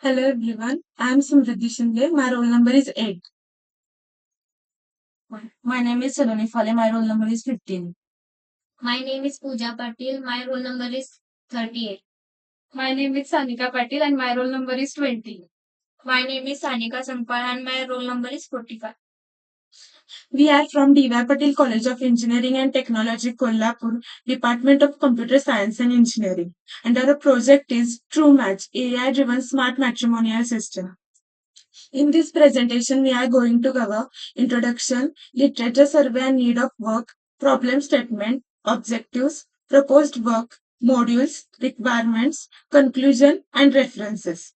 Hello everyone, I am Samriddhi Shinde. My roll number is 8. My name is Saloni Fale. My roll number is 15. My name is Pooja Patil. My roll number is 38. My name is Sanika Patil and my roll number is 20. My name is Sanika Sampal and my roll number is 45. We are from D.Y. Patil College of Engineering and Technology, Kolhapur, Department of Computer Science and Engineering. And our project is True Match, AI-driven smart matrimonial system. In this presentation, we are going to cover introduction, literature survey and need of work, problem statement, objectives, proposed work, modules, requirements, conclusion, and references.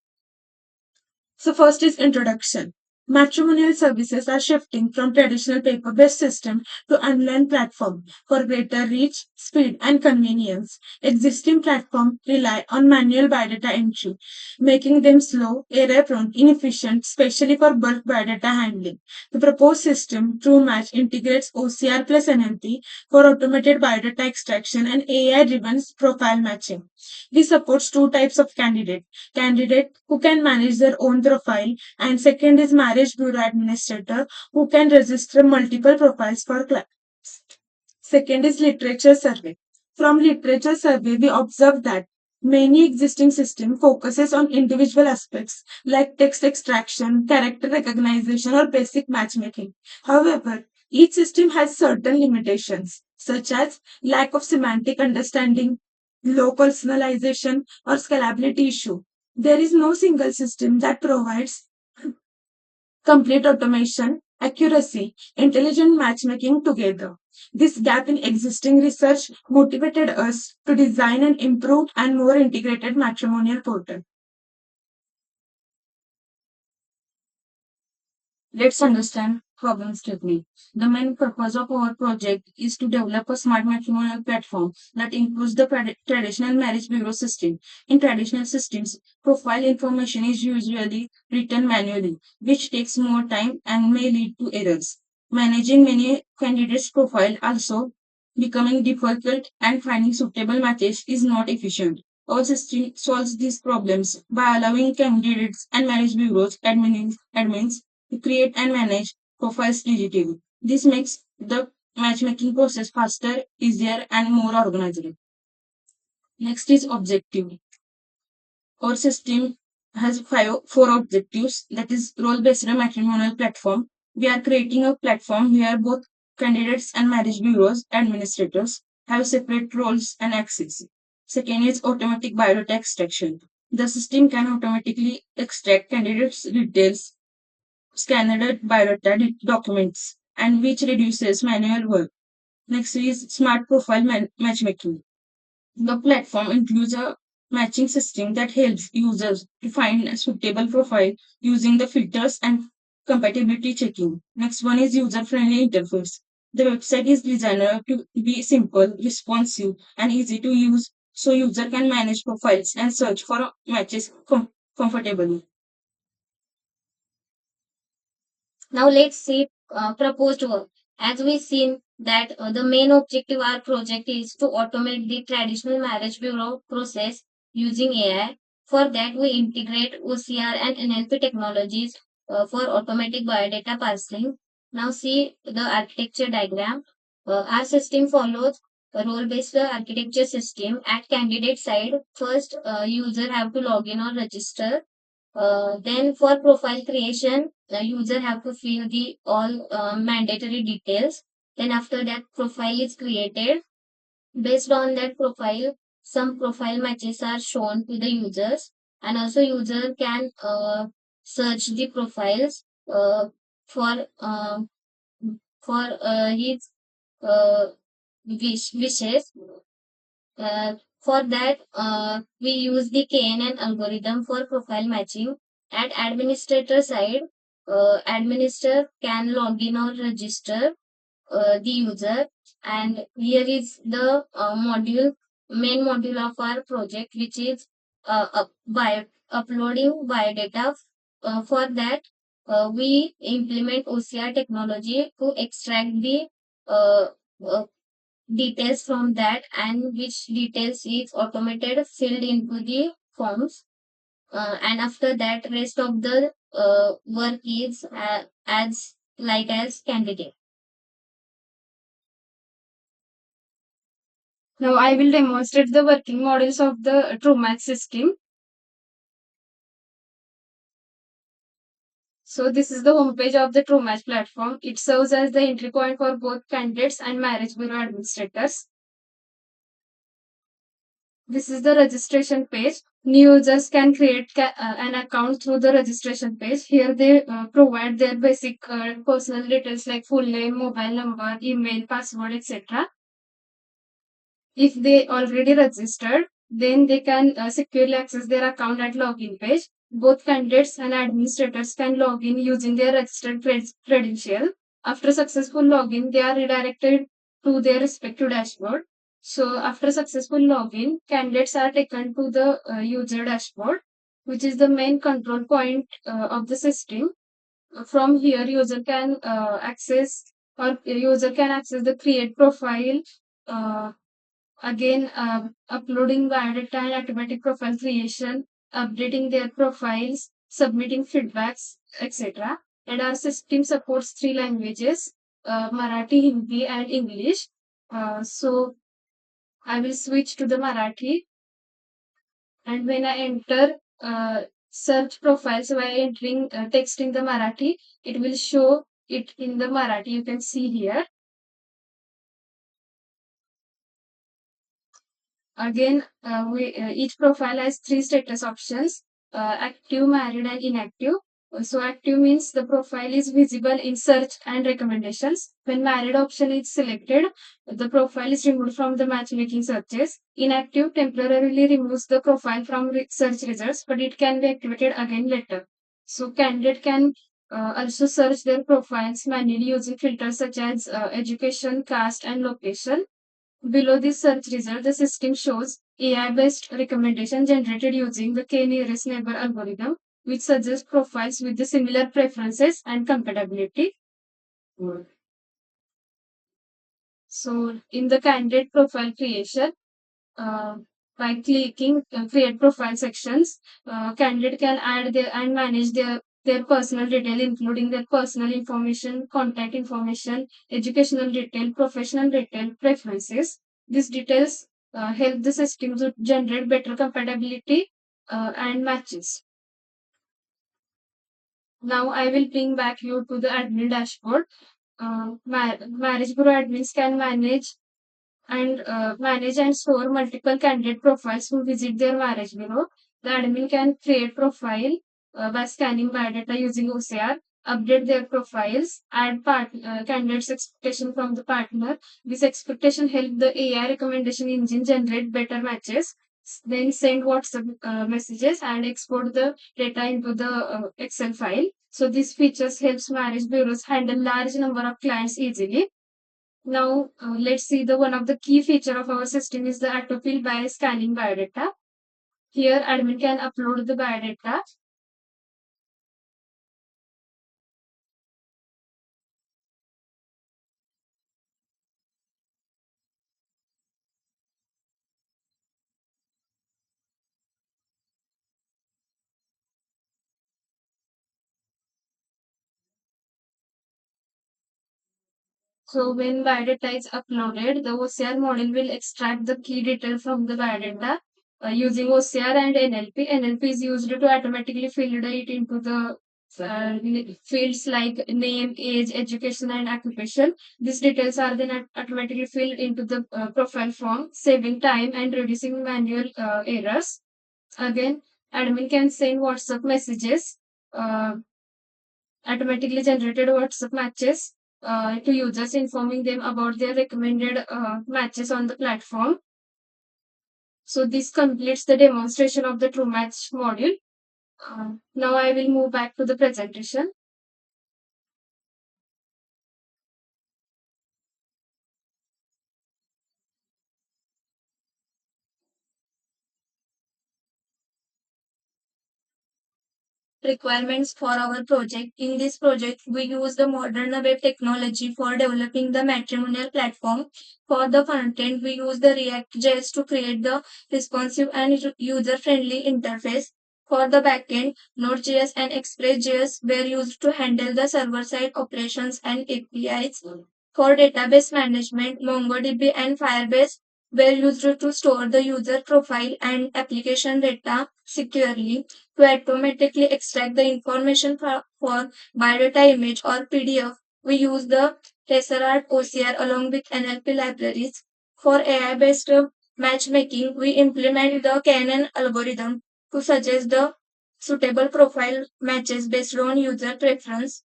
So first is introduction. Matrimonial services are shifting from traditional paper-based system to online platform for greater reach, speed, and convenience. Existing platforms rely on manual biodata entry, making them slow, error-prone, inefficient, especially for bulk biodata handling. The proposed system, TrueMatch, integrates OCR plus NLP for automated biodata extraction and AI-driven profile matching. This supports two types of candidate who can manage their own profile, and second is marriage bureau administrator who can register multiple profiles for clients. Second is literature survey. From literature survey, we observe that many existing system focuses on individual aspects like text extraction, character recognition, or basic matchmaking. However, each system has certain limitations, such as lack of semantic understanding, low personalization, or scalability issue. There is no single system that provides complete automation, accuracy, intelligent matchmaking together. This gap in existing research motivated us to design an improved and more integrated matrimonial portal. Let's understand problem statement. The main purpose of our project is to develop a smart matrimonial platform that includes the traditional marriage bureau system. In traditional systems, profile information is usually written manually, which takes more time and may lead to errors. Managing many candidates' profile also becoming difficult and finding suitable matches is not efficient. Our system solves these problems by allowing candidates and marriage bureaus admins to create and manage profiles digitally. This makes the matchmaking process faster, easier, and more organized. Next is objective. Our system has four objectives, that is role-based matrimonial platform. We are creating a platform where both candidates and marriage bureaus administrators have separate roles and access. Second is automatic biodata extraction. The system can automatically extract candidates' details, scanned biodata documents, and which reduces manual work. Next is smart profile matchmaking. The platform includes a matching system that helps users to find a suitable profile using the filters and compatibility checking. Next one is user-friendly interface. The website is designed to be simple, responsive, and easy to use so user can manage profiles and search for matches comfortably. Now let's see proposed work. As we seen that the main objective of our project is to automate the traditional marriage bureau process using AI. For that, we integrate OCR and NLP technologies for automatic biodata parsing. Now see the architecture diagram. Our system follows a role-based architecture system. At candidate side, first user have to log in or register. Then for profile creation, the user have to fill the all mandatory details. Then after that profile is created. Based on that profile, some profile matches are shown to the users, and also user can search the profiles for his uh, wishes. For that, we use the KNN algorithm for profile matching. At administrator side, administrator can log in or register the user. And here is the main module of our project, which is uploading biodata. For that, we implement OCR technology to extract the uh, uh, details from that, and which details is automated filled into the forms. and after that rest of the work is as candidate. Now I will demonstrate the working models of the TrueMatch system. So this is the homepage of the TrueMatch platform. It serves as the entry point for both candidates and marriage bureau administrators. This is the registration page. New users can create an account through the registration page. Here they provide their basic personal details like full name, mobile number, email, password, etc. If they already registered, then they can securely access their account at login page. Both candidates and administrators can log in using their registered credential. After successful login, they are redirected to their respective dashboard. So after successful login, candidates are taken to the user dashboard, which is the main control point of the system. From here, user can access the create profile, uh, again, uploading biodata and automatic profile creation, updating their profiles, submitting feedbacks, etc. And our system supports three languages, Marathi, Hindi, and English. So I will switch to the Marathi. And when I enter search profiles by entering text in the Marathi, it will show it in the Marathi. You can see here. Again, each profile has three status options: active, married, and inactive. So, active means the profile is visible in search and recommendations. When married option is selected, the profile is removed from the matchmaking searches. Inactive temporarily removes the profile from search results, but it can be activated again later. So, candidate can also search their profiles manually using filters such as education, caste, and location. Below this search result, the system shows AI-based recommendation generated using the k-nearest neighbor algorithm, which suggests profiles with the similar preferences and compatibility. So, in the candidate profile creation, uh, by clicking create profile sections, candidate can add their and manage their personal detail, including their personal information, contact information, educational detail, professional detail, preferences. These details help the system to generate better compatibility and matches. Now I will bring back you to the admin dashboard. Marriage bureau admins can manage and store multiple candidate profiles who visit their marriage bureau. The admin can create profile by scanning biodata using OCR, update their profiles, add candidates expectation from the partner. This expectation help the AI recommendation engine generate better matches. Then send WhatsApp messages and export the data into the Excel file. So these features helps marriage bureaus handle large number of clients easily. Now, let's see the one of the key feature of our system is the autofill by scanning biodata. Here, admin can upload the biodata. So when biodata is uploaded, the OCR model will extract the key detail from the biodata using OCR and NLP. NLP is used to automatically filter it into the fields like name, age, education, and occupation. These details are then automatically filled into the profile form, saving time and reducing manual errors. Again, admin can send WhatsApp messages, uh, automatically generated WhatsApp matches to users, informing them about their recommended matches on the platform. So this completes the demonstration of the TrueMatch module. Now I will move back to the presentation. Requirements for our project. In this project, we use the modern web technology for developing the matrimonial platform. For the front end, we use the React.js to create the responsive and user-friendly interface. For the backend, Node.js and Express.js were used to handle the server-side operations and APIs. For database management, MongoDB and Firebase were used to store the user profile and application data securely. To automatically extract the information for biodata image or PDF, we use the Tesseract OCR along with NLP libraries. For AI-based matchmaking, we implement the Cannon algorithm to suggest the suitable profile matches based on user preference.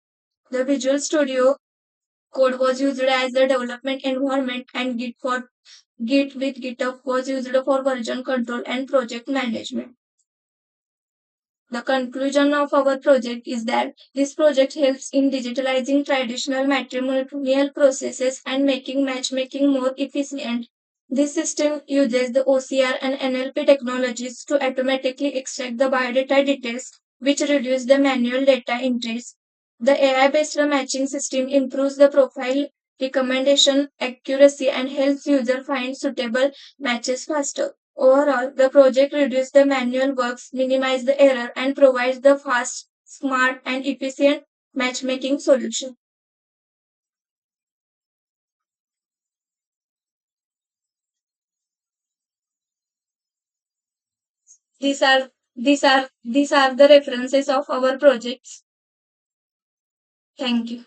The Visual Studio Code was used as the development environment, and Git with GitHub was used for version control and project management. The conclusion of our project is that this project helps in digitalizing traditional matrimonial processes and making matchmaking more efficient. This system uses the OCR and NLP technologies to automatically extract the biodata details, which reduce the manual data entries. The AI-based matching system improves the profile recommendation accuracy and helps user find suitable matches faster. Overall, the project reduces the manual works, minimizes the error, and provides the fast, smart, and efficient matchmaking solution. These are the references of our projects. Thank you.